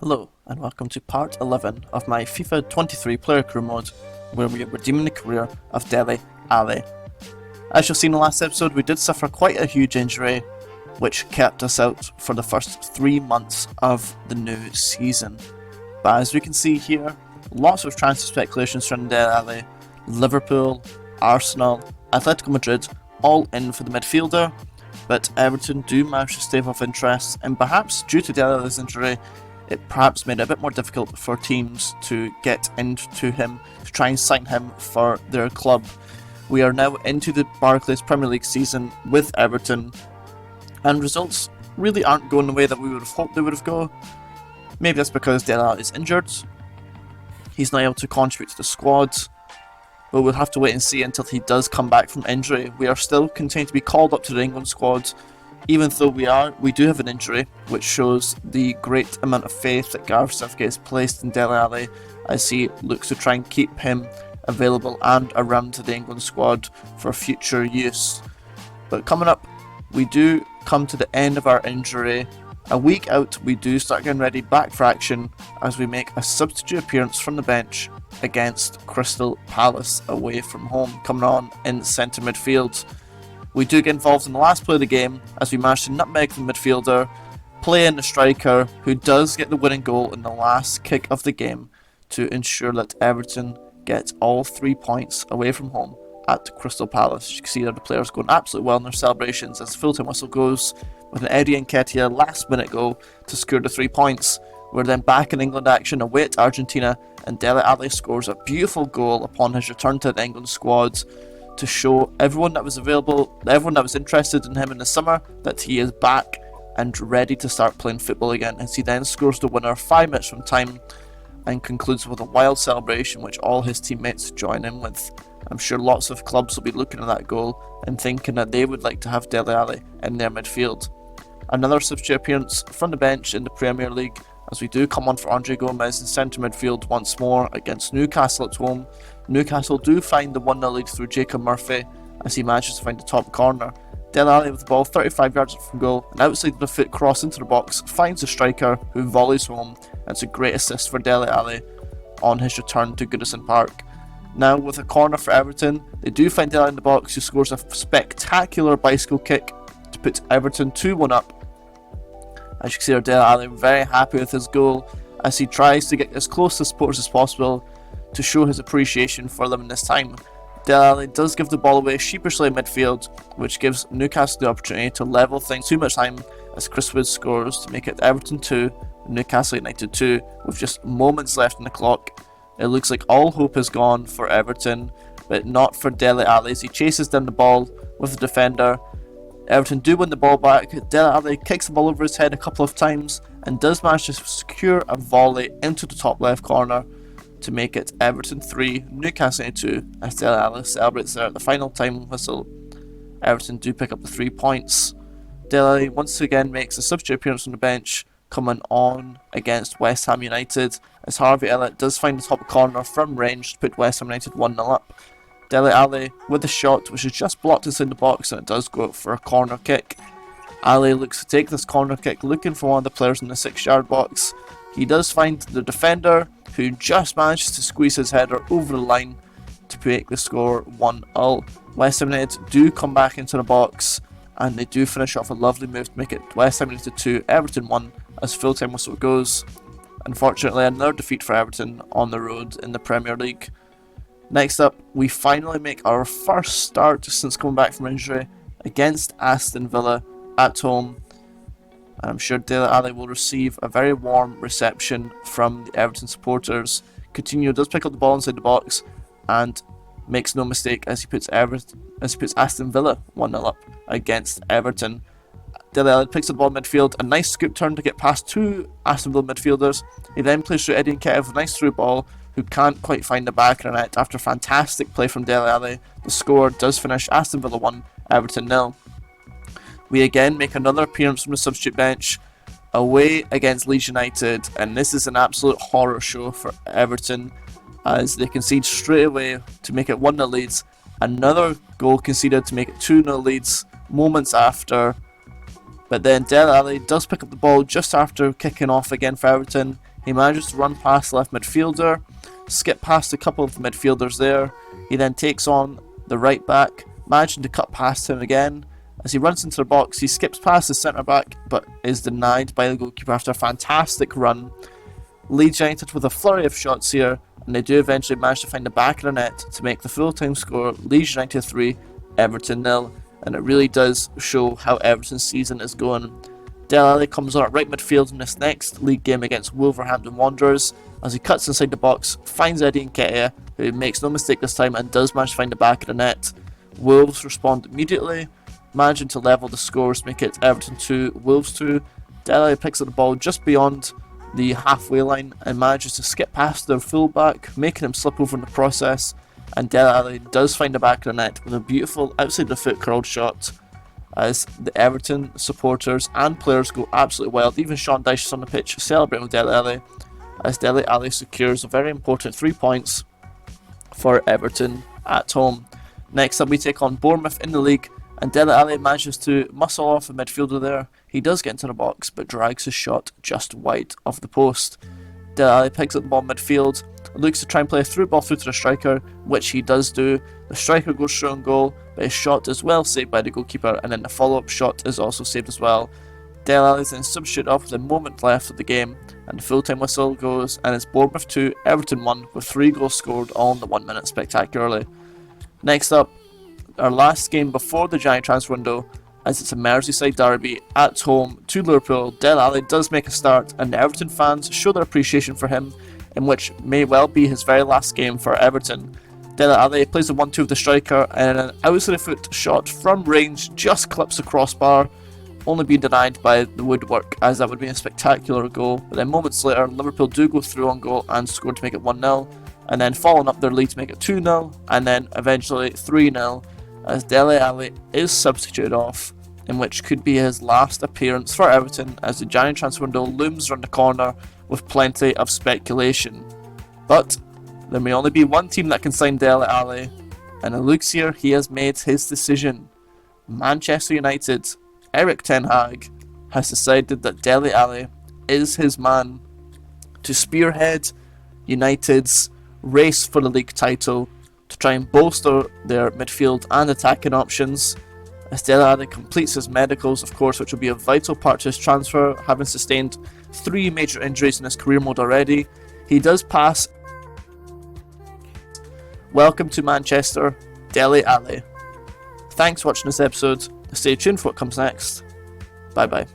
Hello, and welcome to part 11 of my FIFA 23 player crew mode, where we are redeeming the career of Dele Alli. As you'll see in the last episode, we did suffer quite a huge injury, which kept us out for the first 3 months of the new season. But as we can see here, lots of transfer speculations surrounding Dele Alli. Liverpool, Arsenal, Atletico Madrid, all in for the midfielder, but Everton do manage to stave off interest, and perhaps due to Dele Alli's injury, it perhaps made it a bit more difficult for teams to get into him, to try and sign him for their club. We are now into the Barclays Premier League season with Everton, and results really aren't going the way that we would have hoped they would have gone. Maybe that's because Dele Alli is injured, he's not able to contribute to the squad, but we'll have to wait and see until he does come back from injury. We are still continuing to be called up to the England squad, even though we do have an injury, which shows the great amount of faith that Gareth Southgate has placed in Dele Alli as he looks to try and keep him available and around to the England squad for future use. But coming up, we do come to the end of our injury. A week out, we do start getting ready back for action as we make a substitute appearance from the bench against Crystal Palace away from home, coming on in centre midfield. We do get involved in the last play of the game as we manage to nutmeg the midfielder, play in the striker who does get the winning goal in the last kick of the game to ensure that Everton gets all 3 points away from home at Crystal Palace. You can see that the players going absolutely well in their celebrations as the full-time whistle goes with an Eddie Nketiah last minute goal to score the 3 points. We're then back in England action away at Argentina, and Dele Alli scores a beautiful goal upon his return to the England squad to show everyone that was available, everyone that was interested in him in the summer, that he is back and ready to start playing football again, as he then scores the winner 5 minutes from time and concludes with a wild celebration which all his teammates join in with. I'm sure lots of clubs will be looking at that goal and thinking that they would like to have Dele Alli in their midfield. Another substitute appearance from the bench in the Premier League as we do come on for Andre Gomez in centre midfield once more against Newcastle at home. Newcastle do find the 1-0 lead through Jacob Murphy as he manages to find the top corner. Dele Alli with the ball 35 yards from goal, an outside of the foot cross into the box, finds the striker who volleys home, and it's a great assist for Dele Alli on his return to Goodison Park. Now with a corner for Everton, they do find Dele Alli in the box, who scores a spectacular bicycle kick to put Everton 2-1 up. As you can see, Dele Alli very happy with his goal as he tries to get as close to supporters as possible to show his appreciation for them in this time. Dele Alli does give the ball away sheepishly in midfield, which gives Newcastle the opportunity to level things too much time as Chris Wood scores to make it Everton 2, Newcastle United 2, with just moments left on the clock. It looks like all hope is gone for Everton, but not for Dele Alli as he chases down the ball with the defender. Everton do win the ball back. Dele Alli kicks the ball over his head a couple of times and does manage to secure a volley into the top left corner to make it Everton 3, Newcastle 2, as Dele Alli celebrates there at the final time whistle. Everton do pick up the 3 points. Dele Alli once again makes a substitute appearance on the bench, coming on against West Ham United, as Harvey Elliott does find the top corner from range to put West Ham United 1-0 up. Dele Alli with the shot, which is just blocked inside the box, and it does go for a corner kick. Alli looks to take this corner kick, looking for one of the players in the 6-yard box. He does find the defender, who just manages to squeeze his header over the line to make the score 1-0. West Ham United do come back into the box, and they do finish off a lovely move to make it West Ham United 2, Everton 1, as full-time whistle goes. Unfortunately, another defeat for Everton on the road in the Premier League. Next up, we finally make our first start since coming back from injury against Aston Villa at home. And I'm sure Dele Alli will receive a very warm reception from the Everton supporters. Coutinho does pick up the ball inside the box and makes no mistake as he puts Aston Villa 1-0 up against Everton. Dele Alli picks up the ball in midfield, a nice scoop turn to get past 2 Aston Villa midfielders. He then plays through Eddie Nketiah with a nice through ball, who can't quite find the back of the net. After fantastic play from Dele Alli, the score does finish Aston Villa 1, Everton 0. We again make another appearance from the substitute bench away against Leeds United, and this is an absolute horror show for Everton as they concede straight away to make it 1-0 leads. Another goal conceded to make it 2-0 leads moments after, but then Dele Alli does pick up the ball just after kicking off again for Everton. He manages to run past the left midfielder, skip past a couple of midfielders there. He then takes on the right back, managing to cut past him again. As he runs into the box, he skips past the centre back, but is denied by the goalkeeper after a fantastic run. Leeds United with a flurry of shots here, and they do eventually manage to find the back of the net to make the full-time score Leeds United 3, Everton 0, and it really does show how Everton's season is going. Dele Alli comes on at right midfield in this next league game against Wolverhampton Wanderers as he cuts inside the box, finds Eddie Nketiah, who makes no mistake this time and does manage to find the back of the net. Wolves respond immediately, managing to level the scores to make it Everton 2, Wolves 2. Dele Alli picks up the ball just beyond the halfway line and manages to skip past their fullback, making him slip over in the process, and Dele Alli does find the back of the net with a beautiful outside the foot curled shot as the Everton supporters and players go absolutely wild. Even Sean Dyche is on the pitch celebrating with Dele Alli as Dele Alli secures a very important 3 points for Everton at home. Next up we take on Bournemouth in the league, and Dele Alli manages to muscle off a midfielder there. He does get into the box but drags his shot just wide of the post. Dele Alli picks up the ball midfield, looks to try and play a through ball through to the striker, which he does do. The striker goes through on goal, but his shot is well saved by the goalkeeper, and then the follow-up shot is also saved as well. Dele Alli is then substituted off with a moment left of the game, and the full-time whistle goes, and it's Bournemouth 2, Everton 1, with 3 goals scored all in the 1 minute spectacularly. Next up, our last game before the January transfer window, as it's a Merseyside derby at home to Liverpool. Dele Alli does make a start, and the Everton fans show their appreciation for him, in which may well be his very last game for Everton. Dele Alli plays a 1-2 with the striker, and an outside the foot shot from range just clips the crossbar, only being denied by the woodwork, as that would be a spectacular goal. But then moments later, Liverpool do go through on goal and score to make it 1-0, and then following up their lead to make it 2-0, and then eventually 3-0, as Dele Alli is substituted off, in which could be his last appearance for Everton as the January transfer window looms around the corner with plenty of speculation. But there may only be one team that can sign Dele Alli, and it looks here he has made his decision. Manchester United, Erik ten Hag, has decided that Dele Alli is his man to spearhead United's race for the league title, to try and bolster their midfield and attacking options, as Dele Alli completes his medicals, of course, which will be a vital part to his transfer, having sustained 3 major injuries in his career mode already. He does pass. Welcome to Manchester, Dele Alli. Thanks for watching this episode. Stay tuned for what comes next. Bye bye.